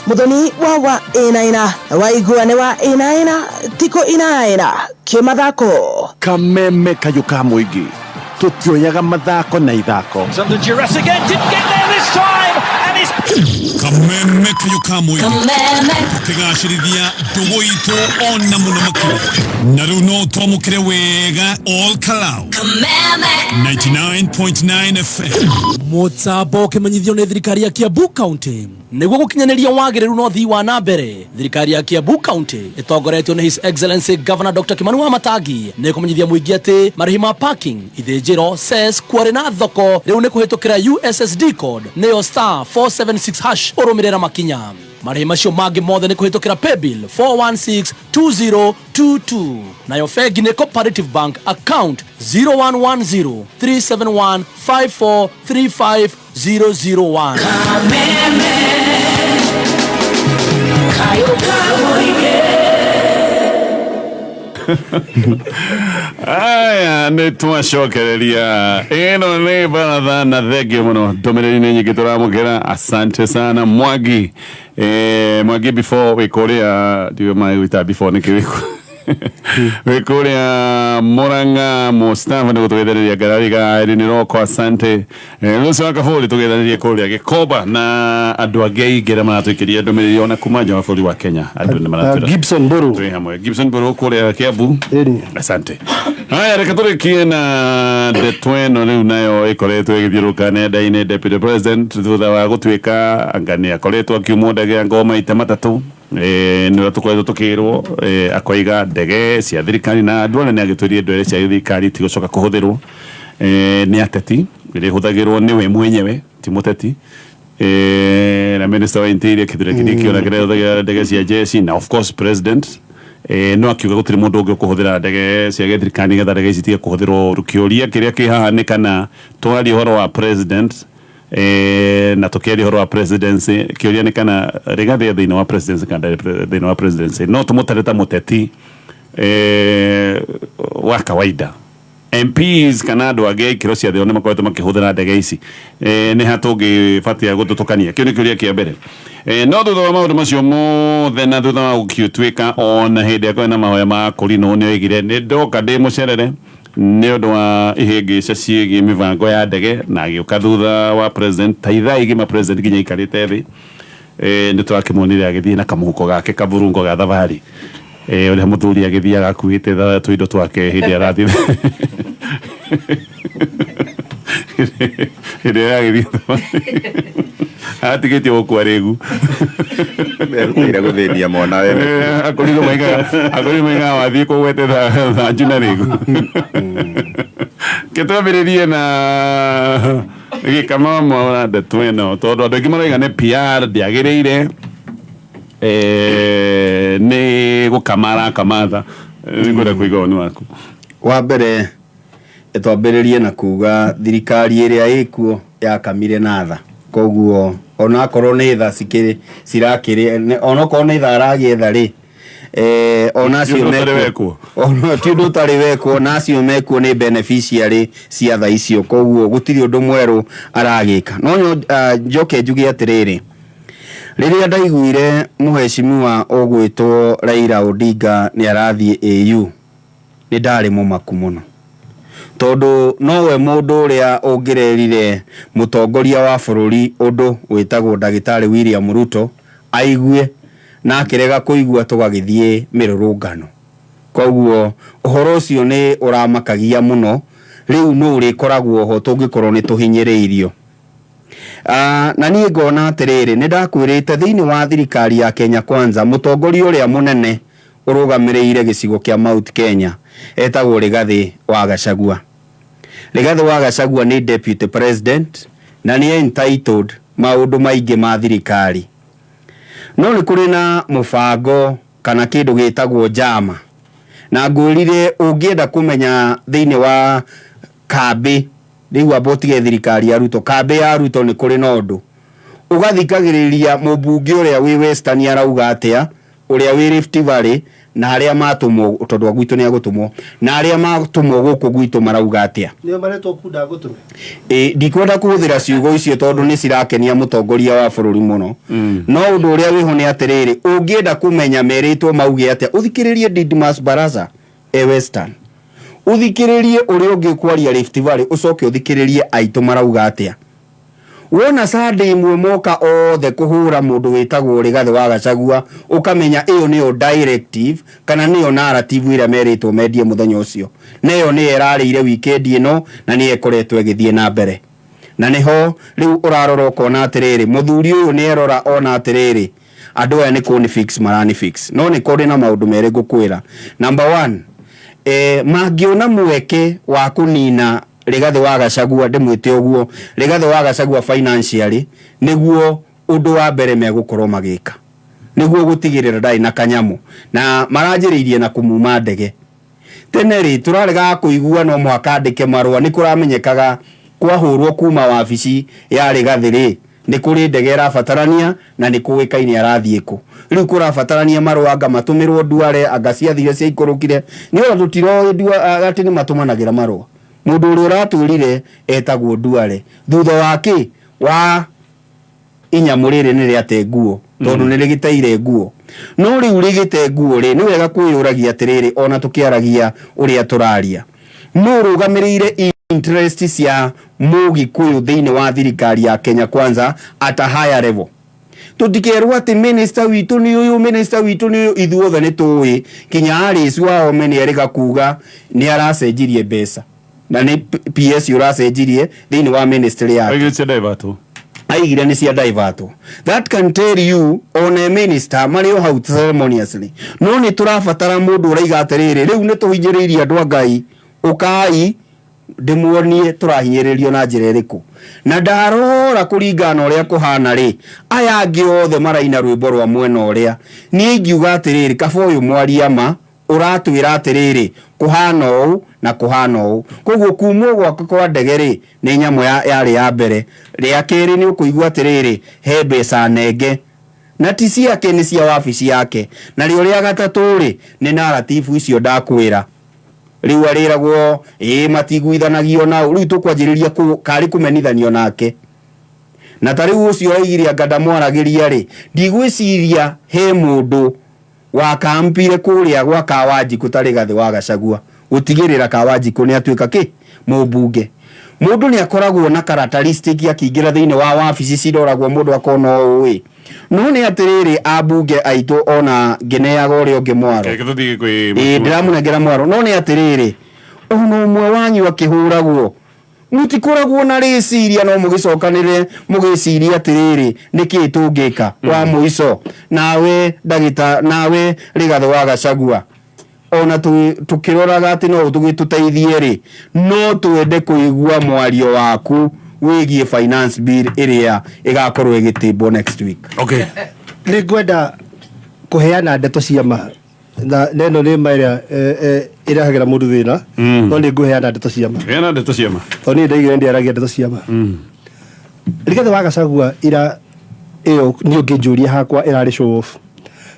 muthoni wa inaina waiguane wa inaina tiko inaina kimathako. Kameme Kayuka Mwige tutioyaga mathako na ithako. Kameme Kayuka Mwige tukigacirithia ndugu itu ona muno makiri na riu no twamukire wega all kalau 99.9 FM Mutambo kimenyithio ni thirikari ya Kiambu County niguo gukinyaneria wagiriru no thii wa na mbere. Thirikari ya Kiambu County itongoretio ni His Excellency Governor Dr. Kimani Wamatangi ni kumenyithia muingi ati marihi ma parking ithinjiro cess kwari na thoko riu ni kuhitukira USSD code niyo *476# urumirira makinya. Marihi macio mangi mothe ni kuhitukira paybill 4162022 nayo bengi ni Cooperative Bank account 0110 371 5435001. Aya nä twacokereria ino nä baratha na thengio muno ndumiriri-ini nyingi turamukira. Asante sana Mwangi. Mwangi before we korea ndio mai wita before nikiwiku Wekuria Moranga Mustafa ndo tugethereria garariga ni roko asante nusu akafuli tugethereria kuria gikoba na andu angei ngira maratuikiria ndumiriri ona kumaja wa bũrũri wa Kenya andu ni maratwira Gibson Mburu twi hamwe Gibson Mburu kuria Kiambu asante haya reka turikie na Ndetweno riu nayo ikoretwo igithiuruka nenda-ini deputy president thutha wa gutuika angania akoretwo akiumwo ndege ya ngoma ite matatu nä tå tukirwo akoiga ndege cia thirikari na ndwona nä agätwärie ndwere cia thirikari ti gåcoka kå hå thä rwo nä ateti rä hå thagä rwo nä we mwenyewe ti må teti na minister wa interior kä thire kä kä ona kä rehå ndege cia jeshi na of course president no akiuga gå tirä må ndå å ngä kå hå thä ra ndege cia thirikari getha ndege ici tige kå hå thä rwo kä å ria kä rä a kä haha nä kana twarie å horo wa president na tukiari horo wa presidency kiuria ni kana Rigathi thini wa presidency kana thini wa presidency no tumutareta muteti wa kawaida MPs kana andu age kiro cia thio ni makoretwo makihuthira ndege ici ni hatungi batia gututukania kio ni kiuria kia mbere no thutha wa maundu macio mothe na thutha wa gukiutwika ona hindi ya kwena mahoya ma kurino ni oigire ni ndoka ndi mucerere nä å ndå wa ihĩngĩca ciĩgiĩ mĩbango ya ndege na agĩũka thutha wa president ta ithaa igima president nginya ikarĩte thĩ nĩ tũrakĩmuonire agĩthiĩ na kamũhuko gake kaburungo ga thabarĩ ũrĩa mũthuri agĩthiĩ agakuĩte tũindo twake hĩndĩ arathiĩ hĩndĩ agĩthiĩ atigĩtie gũkua rĩgu erutĩire gũthĩnia mwana wene akorirwo maigaga wathiĩ kũgwete thanju na rĩgu ketwambĩrĩrie na gĩkama mwa Ndetweno tondũ andũ aingĩ marauga nĩ PR ndĩagĩrĩire nĩ gũkamara kamatha nĩngwenda kũiga woni waku wa mbere twambĩrĩrie na kuga thirikari ĩrĩa ĩkuo yakamire na tha koguo ona korwo nĩ tha cirakĩrĩ ona korwo nĩ tha aragĩetha rĩ ona cio mekuo ona ti ũndũ ũtarĩ wekuo na acio mekuo nĩ beneficiary cia tha icio koguo gũtirĩ ũndũ mwerũ aragĩka no njoke njuge atĩrĩrĩ rĩrĩa ndaiguire mũheshimiwa ũgwĩtwo Raila Odinga nĩ arathiĩ AU nĩ ndarĩ mũmaku mũno tondu nowe mundu uria ungirerire mutongoria wa bururi undu witagwo Ndagĩtarĩ William Ruto aigue na akirega kuigua tugagithie mirurungano koguo uhoro ucio ni uramakagia muno riu no urikoragwo ho tungikorwo ni tuhinyiriirio na niĩ ngona atĩrĩrĩ nĩ ndakwĩrĩte thĩinĩ wa thirikari ya Kenya Kwanza mutongoria uria munene urugamĩrĩire gĩcigo kĩa Mount Kenya etagwo Rigathi wa Gachagua. Rigathi wa Gachagua ni deputy president na ni entitled maundu maingĩ ma thirikari no nĩ kũrĩ na mũbango kana kĩndũ gĩtagwo njama na ngwĩrire ũngĩenda kũmenya thĩinĩ wa kambĩ rĩu abotige thirikari ya Ruto kambĩ ya Ruto nĩ kũrĩ na ũndũ ũgathikagĩrĩria mũmbunge ũrĩa wĩ Western arauga atĩa ũrĩa wĩ Rift Valley na arĩa matumwo tondũ gwitũ nĩ agũtumwo na arĩa matumwo gũkũ gwitũ marauga atĩa nĩo maretwo kunda gũtume ndikwenda kũhũthĩra ciugo icio tondũ nĩ cirakenia mũtongoria wa bũrũri mũno no ũndũ ũrĩa wĩho nĩ atĩrĩrĩ ũngĩenda kũmenya merĩtwo mauge atĩa ũthikĩrĩrie Didmus Barasa Western uthikiririe uri ungi kwaria Rift Valley ucoke uthikiririe aitũ marauga atia wona Sunday imwe moka othe kuhura mundu witagwo Rigathi wa Gachagua ukamenya iyo niyo directive kana niyo narrative ira meritwo mendie muthenya ucio neyo ni erarĩire weekend ino na ni ekoretwo igithie na mbere na niho riu urarora ukona atiriri muthuri uyu ni erora ona atiriri andu aya ni kuni fix marani fix no ni kuri na maundu mere ngukwira number 1 mangiona mweke wa kunina Rigathi wa Gachagua ndimwite uguo Rigathi wa Gachagua financially niguo undu wa mbere megukorwo magika niguo gutigirira ndai na kanyamu na maranjiriirie na kumuma ndege teneri turarega kuigua no mwaka ndike marwa ni kuramenyekaga kwahurwo kuma wabici ya Rigathi ri ni kuri ndege rabatarania na ni kuwikaini arathie ku riu kurabatarania marwa anga matumirwo Duale anga ciathire cia ikorokire ni ondu tiro ati ni matumanagira marwa mundu uri uraturire etagwo Duale thutha wake wa inyamurire ni riate nguo tondu ni rigiteire nguo no riu rigite nguo ri ni wega kwiyuragia atiriri ona tukiaragia uria turaria no rugamirire interest cia Mugikuyu thiini wa thirikari ya Kenya Kwanza at a higher level. Tutikerwa ati minister witu ni uyu ithuothe ni tuwi kinya Alice wao meni erika kuga ni aracenjirie mbeca na ni PS uracenjirie thiini wa ministry yake aigire ni cia diverto. That can tell you on a minister mario how ceremoniously no ni turabatara mundu uraiga atiriri riu ni tuhinjiririe andu Ngai ukai ndimuonie turahinyiririo na njira iriku na ndarora kuringana uria kuhana ri aya angi othe maraina rwimbo rwa mwena uria ni ngiuga atiriri kaba uyu mwariama uratwira atiriri kuhana uu na kuhana uu koguo kumwo gwako kwa ndege ri ni nyamo yari ya mbere ria keri ni ukuigua atiriri he mbeca nenge na tisi yake ni cia wabici yake na rio ria gatatu ri ni narrative icio ndakwira riu ariragwo matiguithanagio nao riu tukwanjiriria kari kumenithanio nake na tariu ucio aigiria ngada mwaragiria ri ndigwiciria he mundu wa kampire kuria gwa Kawanjiku tari gathi wa Gachagua gutigirira Kawanjiku ni atuika mubunge mundu ni akoragwo na characteristic yakingira thiini wa wabici ciroragwo mundu akona ui no ni atiriri abunge aitu ona ngeneaga uria ungi mwaro ndiramuna mwaro no ni atiriri ono mwe wanyu akihuragwo mutikoragwo na riciria no mugicokanire mugiciria atiriri niki tungika wa muico nawe ndagita nawe Rigathi wa Gachagua ona tukiroraga ati no tugituteithie ri no twende kuigua mwario waku wigie finance bill iria igakorwo igitibwo next week. Okay. Ni gwenda kuheana ndeto cia ma na neno ni maira irahagira mundu thina no ni nguheana ndeto cia ma. Heana ndeto cia ma. To ni ndaigire ndi aragia ndeto cia ma. Rigathi wa Gachagua ira iyo ni ungijuria hakwa irari show off.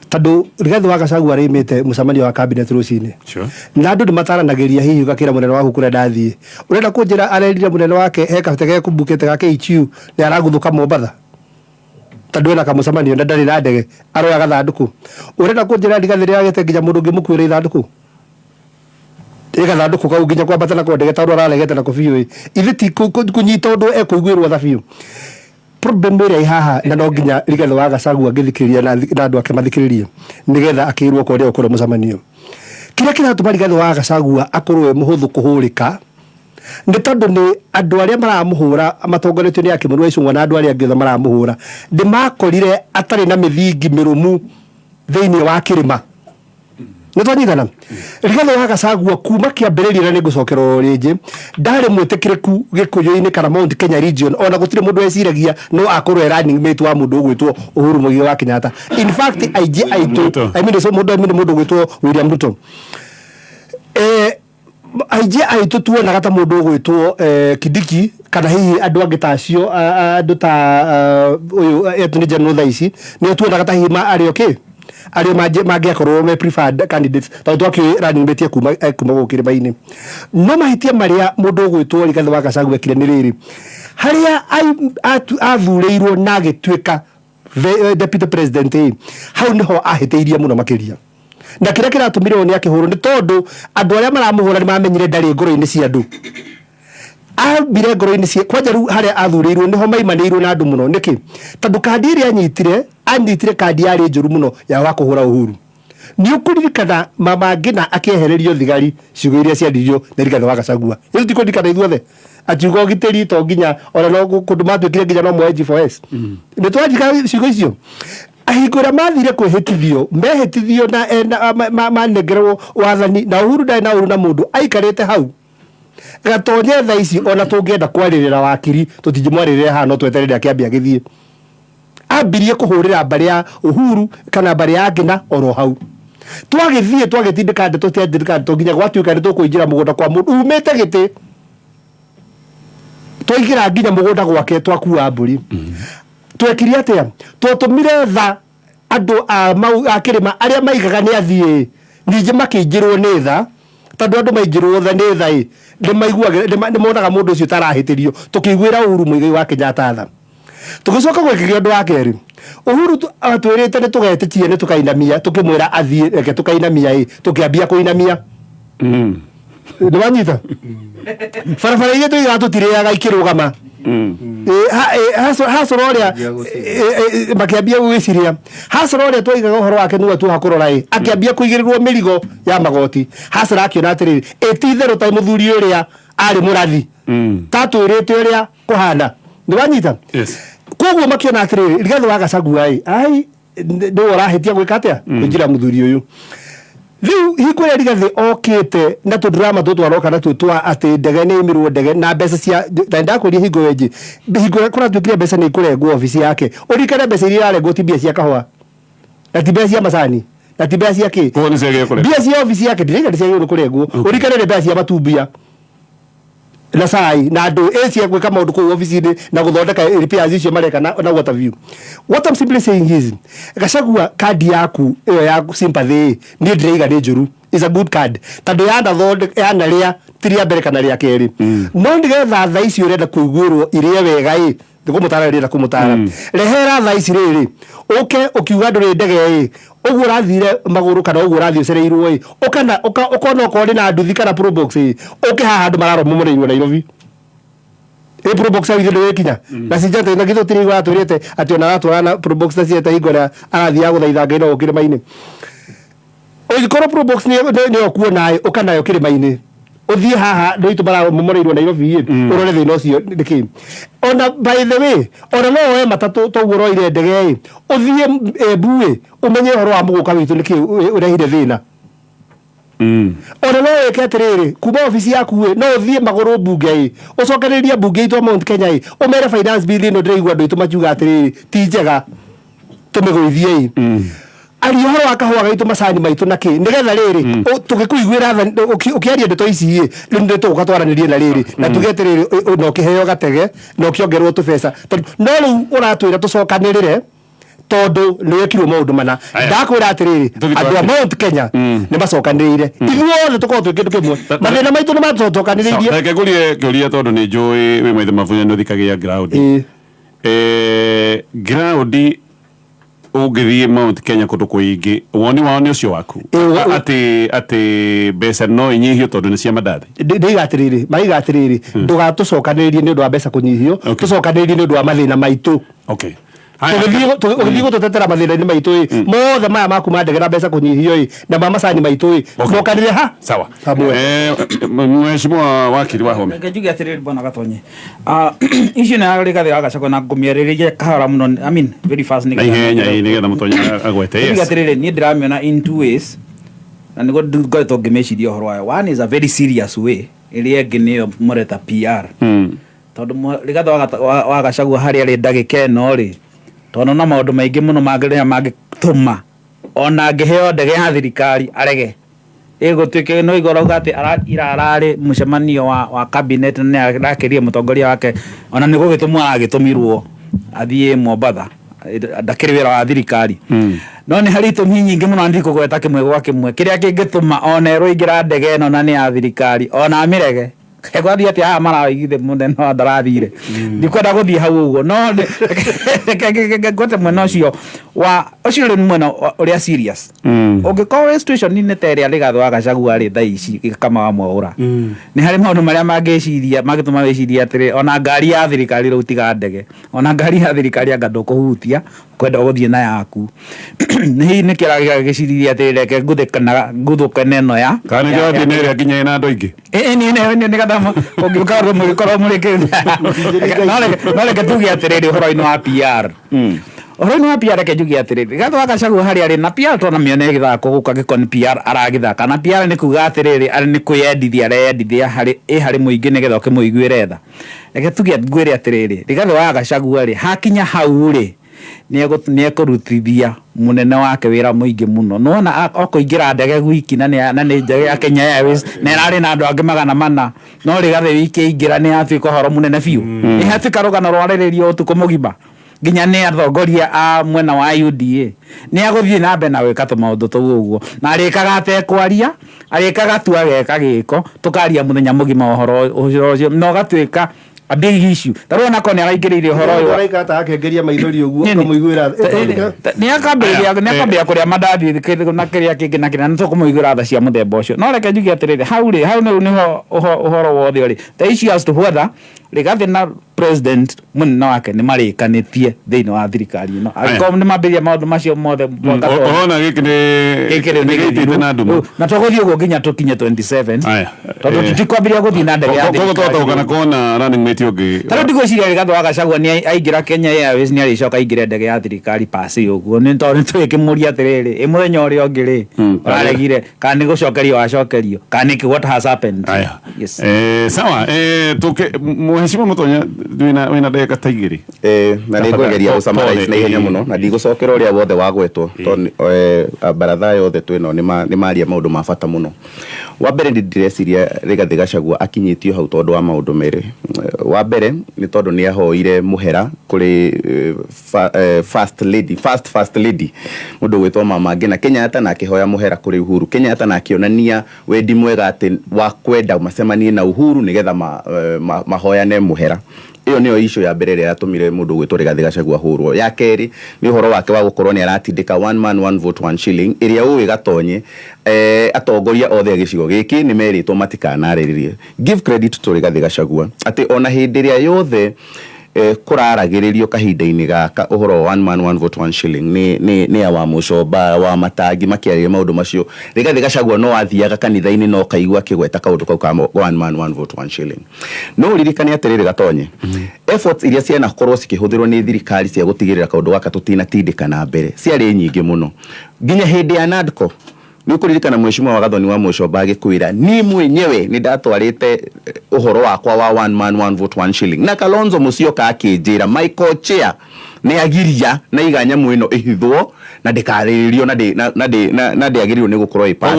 Tadu Rigathi wa Gachagua rimite mucemanio wa cabinet rucini. Sure. Na andu nimataranagiria hihi ugakira munene waku kure ndathie. Urenda kunjira arendire munene wake he kabutege kubukite gake ichiu ni araguthuka Mombatha. Tadu ena kamucemanio ndari na ndege aroya gathanduku. Urenda kunjira Rigathi ria gete nginya mundu ngimukwira ithanduku. Gathanduku kau nginya kwambata na ndege taru araregete na kobiu. Ithiti kunyita undu ekuiguirwo thabiu. Problem ira haha na no nginya Rigathi wa Gachagua ngithikiriria na andu ake mathikiririe nigetha akirwo ko ria ukoro mucemanio kira kiratuma Rigathi wa Gachagua akorwe muhuthu kuhurika ndi tondu ni andu aria maramuhura amatongoretio ni ake Mũrũ wa Icũng'wa na andu aria angĩ maramuhura ndi makorire atari na mithingi mirumu thiini wa kirima nitwanyitana Rigathi wa Gachagua kuma kiambiriria na nigucokera ringi ndari mwitikiriku Gikuyu-ini kana Mount Kenya region ona gutire mundu eciragia no akorwe running mate wa mundu ugwitwo Uhuru Muigai wa Kenyatta. In fact IG aitu mundu ugwitwo William Ruto IG aitu tuona gata mundu ugwitwo Kidiki kana hihi andu angi tacio andu ta uyu Attorney General thaici ni tuona gata hihi ari okay ario mangiakorwo me preferred candidates tondu twaki running mate kuma gukiriba-ini no mahitia maria mundu ugwitwo Rigathi wa Gachagua ekire ni riri haria athureirwo na agituika deputy president hau niho ahiteirie muno makiria na kira kiratumirwo ni akihuru ni tondu andu aria maramuhura ni mamenyire ndari ngoro-ini cia andu abire ngoro-ini cia kwanja ru haria athureirwo niho maimanirwo na andu muno niki tondu kandi iria anyitire kandi yari njuru muno ya wa kuhura Uhuru ni ukuririkana mama ngina akiehererio thigari ciugo iria ciandirio na Rigathi wa Gachagua icio tikundikana ithuothe atiugo giteri to nginya ona no kundu matwikire nginya no mwe G4S ni twajika ciugo icio ahingura mathire kwihitithio mehitithio na manegerwo wathani na Uhuru ndai na uru na mundu aikarite hau gatonye tha ici ona tungienda kwaririra wakiri tutijimwaririre ha no tweterere akiambia githie ambirie kuhurira mbari ya Uhuru kana mbari ya ngina oro hau twagithie twagitindika ndeto tiandika ndeto nginya gwatuika ndeto kuinjira mugunda kwa mundu umete giti twigira nginya mugunda gwake twakua mburi twekiria atia twatumire tha andu a kirima aria maigaga ni athie ninje makinjirwo ni tha tondu andu mainjirwo tha ni tha ni maiguaga ni monaga mundu ucio tarahitirio tukiguira Uhuru Muigai wa Kenyatta tha tugicoka gwikiria undu wa keri Uhuru atwirite ni tugetetie ni tukainamia tukimwira athie reke tukainamia tukiambia kuinamia ni wanyita farafara ile tuiga tutiriaga ikirugama hasororia makiambia gwiciria hasororia twigaga uhoro wake nuwe tu hakurora akiambia kuigirirwo mirigo ya magoti hasara akiona atiriri etithero ta muthuri uria ari murathi tatwirite uria kuhana ni wanyita koguo makiona atiriri rigatho wa Gachagua ai ndo rahitia gwikatia kujira muthuri uyu riu hiko ya rigathi okite na tu drama tu twaroka na tu twa ati ndege ni imirwo ndege na mbeca cia ndenda kuri higo weji higo kuna tukire mbeca ni kurengwo ofisi yake urikane mbeca iria arengwo tibia cia kahwa na tibia cia macani na tibia cia ki ko ni cia kure bia cia ofisi yake ndiriga cia yuru kurengwo urikane mbeca cia matumbia na sai na andu cia gwika maundu ku office ni na guthondeka repairs icio mareka na water view. What I'm simply saying is Gachagua kadi yaku iyo ya sympathy ni ndreiga ni njuru is a good card tondu yanda thonde yana ria tiria mbere kana ria keri no ndigetha tha icio urenda kuiguirwo irie wega ndikumutara rira kumutara rehera tha ici riri uke ukiuga nduri ndege uguo rathire maguru kana uguo rathio cereirwo ukana ukona ukori na nduthi kana probox uke haha andu mararo mumureirwo Nairobi probox awi ndwe kinya na sijate na githo tiri wa turite ati ona ratwarana probox ta cieta igora arathia guthaitha ngai no ukire maini ugikorwo probox ni okuona ukana ukire maini uthie haha ndoitu mararo mumureirwo Nairobi urore thina ucio ndiki ona by the way ona no we matatu to guro ire ndege uthie buwe umenye horo wa muguka witu niki urehire thina ona no we keterere kuba ofisi yaku we no uthie maguru bunge ucokaniria bunge itu Mount Kenya umere finance bill no ndreigwa ndoitu makiuga atiriri ti njega tumegoithie ari horo akahwa gaitu macani maitu naki nigetha riri tugikuiguira ukiaria ndeto ici ri ndeto ukatwaranirie na riri na tugeterere no kiheo gatege no kiongerwo tu pesa no ru uratwira tucokanirire tondu ni wekirwo maundu mana ndakwira atiriri andu a Mount Kenya ni macokanirire ithuothe tukorwo twi kindu kimwe mathina maitu ni macokaniririe reke kuria tondu ni njui wi maithe mabunya no thikagia ground ground ugithie Mount Kenya kundu kuingi woni wao ni ucio waku ati mbeca no inyihio tondu ni cia mandathi ndigatiriri maigatiriri ndugatucokaniririe ni undu wa mbeca kunyihio tucokaniririe ni undu wa mathina maitu tugithigo tutetera mathina ni maitu mothe maya maku mandegera mbeca kunyihio na mamacani maitu mokanire ha sawa mheshimiwa wakili wa home ngejugi atiriri bwana Gatonye icio na rigathi Gachagua na ngumieriririe kahora muno I mean very fast ni getha mutonya agwete yes atiriri ni ndiramiona in two ways na nigo ngoretwo ngimeciria horo wayo one is a very serious way iria nginio mureta PR tondu rigathi wa Gachagua hari ari ndagika ino ri tondu na maundu maingi muno mangituma ona ngiheo ndege ya thirikari arege igutwike no igorauga ati arari mucemanio wa cabinet ni arakiria mutongoria wake ona ni gugitumwa agitumirwo athie Mombatha ndakiri wira wa thirikari no ni hari itumi nyingi muno ndiko gweta kimwe gwa kimwe kiria kingituma ona eroingira ndege ino na ni ya thirikari ona amirege kegwathi ati aha maraigithe munene no ndarathire ndikwenda guthie hau uguo no ngote mwena ucio wa ucio ni mwena uria serious ungikorwo situation ni teria rigatho wa Gachagua ri thaici kama wa mwaura ni hari maundu maria mangiciria magituma wiciria atiri ona ngari ya thirikari ru tiga ndege ona ngari ya thirikari anga ndukuhutia kwenda guthie na yaku ni kiraga giciriria atiri reke nguthukane no ya kana ngiathi ni ria nginya ina andu aingi ni kadama ugikorwo murike no reke tuge atiriri horo-ini wa PR horo-ini wa PR reke njuge atiriri gatho wa Gachagua hari ari na PR tona mione githako guka gikoni PR aragithaka na PR ni kuga atiriri ari ni kuyendithia areyendithia hari muingi ni getha ukimuiguire tha reke tuge ngwire atiriri gatho wa Gachagua ri hakinya hau ri ni ekurutithia munene wake wira muingi muno nona okoingira ndege wiki na ni ndege ya Kenya Airways na rari na andu angi magana mana no rigathe wiki ingira ni atuika horo munene biu ni hatuika rugano rwariririo utuku mugima nginya ni athongoria a mwena wa UDA ni aguthie na mbe na wika tu maundu tu uguo na arikaga atekwaria arikaga tu ageka giko tukaria muthenya mugima horo ucio no gatuika a big issue tarona ko ne araingirire horo yo araikata akengeria maithori uguo kumuiguira ni akambia kuria madathi na kiria kingi na kina nto kumuiguira tha cia muthemba ucio no reke njuge atiriri hau niho uhoro wothe uri the issue as to whether Rigathi na president munene wake ni marikanitie thiini wa thirikari no akom ni mambiria maundu macio mothe ona gikire na ndumu na togothie ugo nginya tukinye 27 tondu tutikwambiria guthii na ndege ya thirikari kana kona running mate ungi taro ndigwiciria Rigathi wa Gachagua ni aingira Kenya Airways ni aricoka ingire ndege ya thirikari pasi uguo ni tondu twikimuria atiriri imuthenya uria ungi ri araregire kana ni gucokerio wacokerio kana ni what has happened yes sawa tuke Mheshimiwa Mutonya wina ndeka taigiri na nigugeria gusummarize na ihenya muno na ndigocokera uria wothe wagwetwo tondu baratha yothe twino ni maria maundu ma bata muno wa mbere ndireciria Rigathi Gachagua akinyitio hau tondu wa maundu mere wa mbere ni tondu ni ahoire muhera kuri first lady mundu gwitwo Mama Ngina Kenyatta na akihoya muhera kuri Uhuru Kenyatta na akionania wendi mwega ati wa kwenda macemanie na Uhuru nigetha mahoyane muhera iyo niyo issue ya mbere yatumire mundu gwitwo Rigathi Gachagua hurwo ya keri ni uhoro wake wa gukorwo ni aratindika one man one vote one shilling iria uwi gatonye atongoria othe gicigo giki ni meritwo matikanariririe give credit to Rigathi Gachagua ati ona hindi ria yothe kuraragiririo kahinda-ini gaka uhoro one man one vote one shilling ni awa mucoba wa matangi makiaria maundu macio Rigathi Gachagua no athiaga kanitha-ini no kaigua kigweta kaundu kau ka one man one vote one shilling no ririkane atiriri gatonye efforts iria ciana korwo cikihũthĩrwo ni thirikari cia gutigirira kaundu gaka tutinatindika na mbere ciari nyingi muno nginya hindi ya NADCO ni kuririkana Mheshimiwa wa Gathoni wa Mucoba agikwira ni mwenyewe ni ndatwarite uhoro wakwa wa one man one vote one shilling na Kalonzo Musyoka akinjira Michael Chia ni agiria na iganya mwino ihithwo na ndikariririo na ndiagirirwo ni gukorwo ipa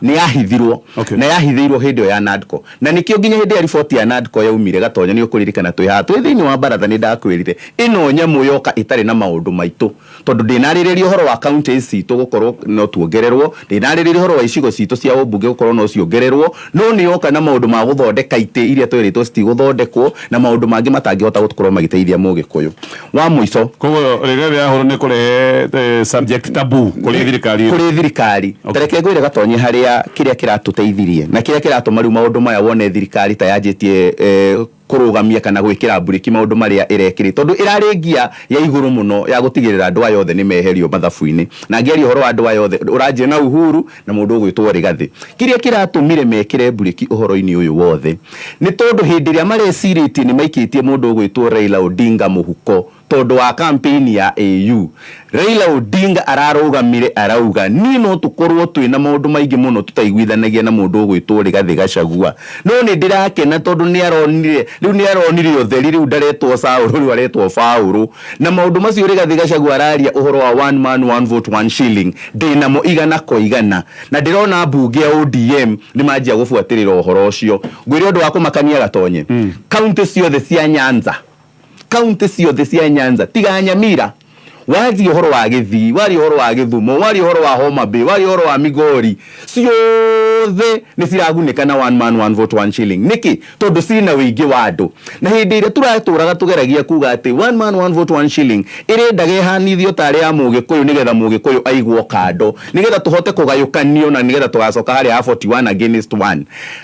ni ahithirwo na yahithirwo hindi ya NADCO na nikio nginya hindi ya report ya NADCO yaumire Gatonya ni ukuririkana twi thiini wa baratha ni ndakwirire ino nyamu yoka itari na maundu maitu tondu ndinariririo uhoro wa county citu gukorwo no tuongererwo ndinariririo uhoro wa icigo citu cia ubunge gukorwo no ciongererwo no ni yoka na maundu ma guthondeka ite iria twiritwo citi guthondekwo na maundu mangi matangihota gukorwo magiteithia mugikuyu wa muico kogo Rigathi ahoro ni kure subject taboo kuri thirikari tereke ngwire Gatonye haria kiria kiratuteithirie na kiria kiratuma riu maundu maya wone thirikari ta yanjitie kurugamia kana gwikira buriki maundu maria irekiri tondu irarengia ya iguru muno ya gutigirira andu ayothe ni meherio mathabu-ini na ngiari uhoro wa andu ayothe uranjie na Uhuru na mundu ugwitwo Rigathi kiria kiratumire mekire buriki uhoro-ini uyu wothe ni tondu hindi ria mareciriti ni maikitie mundu ugwitwo Raila Odinga muhuko tondu wa campaign ya AU Raila Odinga ararugamire arauga ni no tukorwo twina maundu maingi muno tutaiguithanagia na mundu ugwitwo Rigathi Gachagua no ni ndirakena tondu ni aronire riu ni aronire utheri riu ndaretwo Saulu riu aretwo Faulu na maundu macio Rigathi Gachagua araria uhoro wa one man one vote one shilling ndinamo igana ko igana na ndirona mbunge ya ODM ni manjia gubuatirira uhoro ucio ngwire undu wa kumakania Gatonye county ciothe cia Nyanza tiga Nyamira wathi uhoro wa Githii wari uhoro wa Githumo wari uhoro wa Homa Bay wari uhoro wa Migori ciothe ni ciragunika na one man one vote one shilling niki tondu cina wingi wa andu na hindi ire turaturaga tugeragia kuga ati one man one vote one shilling ire ndage hanithio tari ya Mugikuyu nigetha Mugikuyu aigwo kando nigetha tuhote kugayukanio na nigetha tugacoka hari ya 41 against 1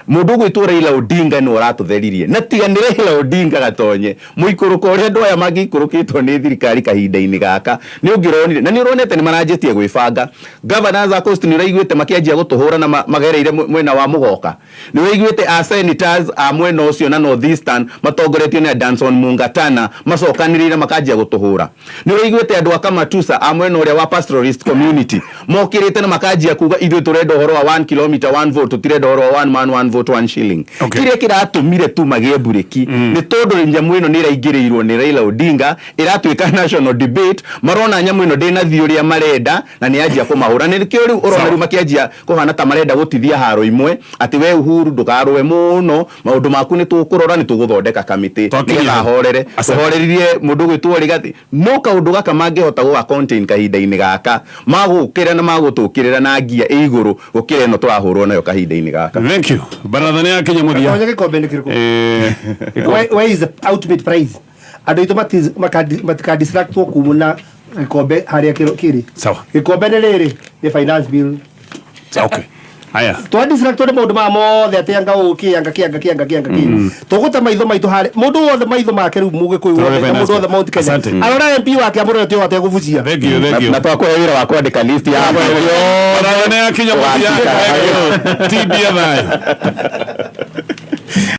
mundu gwitwo Raila Odinga no ratutheririe na tiga ni Raila Odinga Gatonye muikuruko uri andu aya magikurukitwo ni thirikari kahinda-ini gaka ni ungironire na ni uronete ni maranjitie gwibanga governors a coast ni raiguite makianjia gutuhura na magereire mwena wa Mugoka ni waiguite a senators a mwena ucio na northeastern matongoretio ni Danson Mungatana macokanirire makanjia gutuhura ni waiguite andu aka Matusa a mwena uria wa pastoralist community mokirite na makanjia kuga ithu turenda uhoro wa 1 kilometer 1 vote tutirenda uhoro wa one man one vote one shilling kiria kiratumire tu magie bureki ni tondu nyamu ino ni raingirirwo ni Raila Odinga iratuika national debate marona nyamu ino ndina thiuria marenda na ni anjia kumahura ni kio riu urona riu makianjia kuhana ta marenda gutithia haro imwe ati we Uhuru ndugarwe muno maundu maku ni tukurora ni tuguthondeka kamiti ni ahorere ahoreririe mundu gwitwo Rigathi no kaundu gaka mangihota gwa content kahinda-ini gaka magukira na magutukirira na ngia iguru gukira no twahurwo nayo kahinda-ini gaka. Thank you baradhani ya Kenya mudia where is the ultimate prize andu itu matika distract kumuna gikombe haria kiri sawa gikombe ni riri ni finance bill sawa okay aya to distract to maundu ma mothe atanga ukianga kianga tuguta maitho maitu hari mundu wothe maitho make riu mugikuyu wothe mundu wothe Mount Kenya arora MP wake amurore tio wate gubucia thank you na twakwe wira wa kwandika list ya baradhani ya Kenya mudia tibia nayo